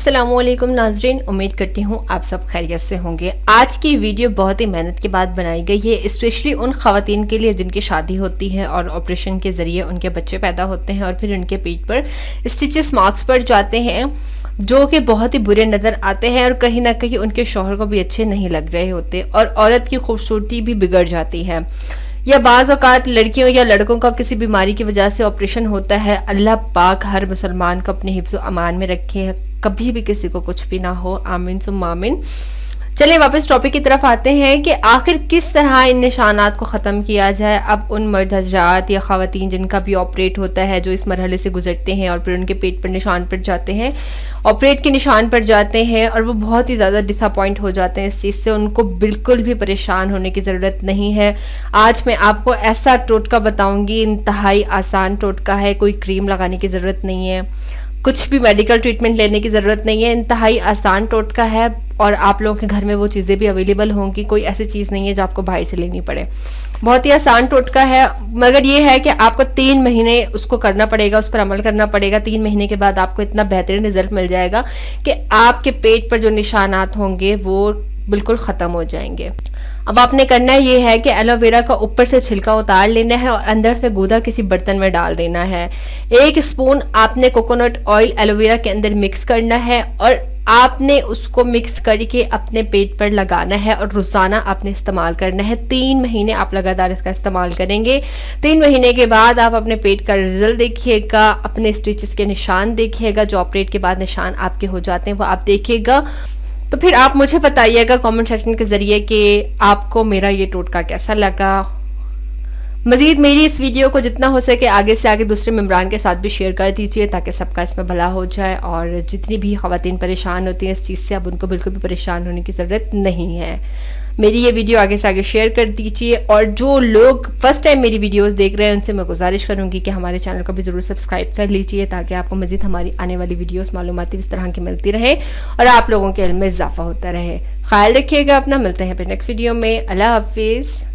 अस्सलाम वालेकुम नाज़रीन, उम्मीद करती हूँ आप सब खैरियत से होंगे। आज की वीडियो बहुत ही मेहनत के बाद बनाई गई है, स्पेशली उन ख़वातीन के लिए जिनकी शादी होती है और ऑपरेशन के ज़रिए उनके बच्चे पैदा होते हैं और फिर उनके पेट पर स्टिचेस मार्क्स पड़ जाते हैं जो कि बहुत ही बुरे नज़र आते हैं और कहीं ना कहीं उनके शौहर को भी अच्छे नहीं लग रहे होते और औरत की खूबसूरती भी बिगड़ जाती है। या बाज़ औक़ात लड़कियों या लड़कों का किसी बीमारी की वजह से ऑपरेशन होता है। अल्लाह पाक हर मुसलमान को अपने हिफ्ज़ व अमान में रखे, कभी भी किसी को कुछ भी ना हो, आमीन सुम्मा आमीन। चलिए वापस टॉपिक की तरफ आते हैं कि आखिर किस तरह इन निशानात को ख़त्म किया जाए। अब उन मर्द हज़रात या ख़वातीन जिनका भी ऑपरेट होता है, जो इस मरहले से गुजरते हैं और फिर उनके पेट पर निशान पड़ जाते हैं, ऑपरेट के निशान पड़ जाते हैं और वो बहुत ही ज़्यादा डिसअपॉइंट हो जाते हैं इस चीज़ से, उनको बिल्कुल भी परेशान होने की ज़रूरत नहीं है। आज मैं आपको ऐसा टोटका बताऊँगी, इंतहाई आसान टोटका है, कोई क्रीम लगाने की ज़रूरत नहीं है, कुछ भी मेडिकल ट्रीटमेंट लेने की ज़रूरत नहीं है, इंतहाई आसान टोटका है और आप लोगों के घर में वो चीज़ें भी अवेलेबल होंगी। कोई ऐसी चीज़ नहीं है जो आपको बाहर से लेनी पड़े। बहुत ही आसान टोटका है, मगर ये है कि आपको 3 महीने उसको करना पड़ेगा, उस पर अमल करना पड़ेगा। 3 महीने के बाद आपको इतना बेहतरीन रिजल्ट मिल जाएगा कि आपके पेट पर जो निशानात होंगे वो बिल्कुल ख़त्म हो जाएंगे। अब आपने करना ये है कि एलोवेरा का ऊपर से छिलका उतार लेना है और अंदर से गूदा किसी बर्तन में डाल देना है। 1 स्पून आपने कोकोनट ऑयल एलोवेरा के अंदर मिक्स करना है और आपने उसको मिक्स करके अपने पेट पर लगाना है और रोज़ाना आपने इस्तेमाल करना है। 3 महीने आप लगातार इसका इस्तेमाल करेंगे। 3 महीने के बाद आप अपने पेट का रिजल्ट देखिएगा, अपने स्टिचेस के निशान देखिएगा, जो ऑपरेट के बाद निशान आपके हो जाते हैं वो आप देखिएगा। तो फिर आप मुझे बताइएगा कमेंट सेक्शन के ज़रिए कि आपको मेरा ये टोटका कैसा लगा। मज़ीद मेरी इस वीडियो को जितना हो सके आगे से आगे दूसरे मेम्बरान के साथ भी शेयर कर दीजिए ताकि सबका इसमें भला हो जाए। और जितनी भी ख़वातीन परेशान होती हैं इस चीज़ से, अब उनको बिल्कुल भी परेशान होने की ज़रूरत नहीं है। मेरी ये वीडियो आगे से आगे शेयर कर दीजिए और जो लोग फर्स्ट टाइम मेरी वीडियोस देख रहे हैं उनसे मैं गुजारिश करूंगी कि हमारे चैनल को भी ज़रूर सब्सक्राइब कर लीजिए ताकि आपको मज़ीद हमारी आने वाली वीडियोस मालूमाती इस तरह की मिलती रहे और आप लोगों के इल्म में इजाफा होता रहे। ख्याल रखिएगा अपना, मिलते हैं फिर नेक्स्ट वीडियो में। अल्लाह हाफिज़।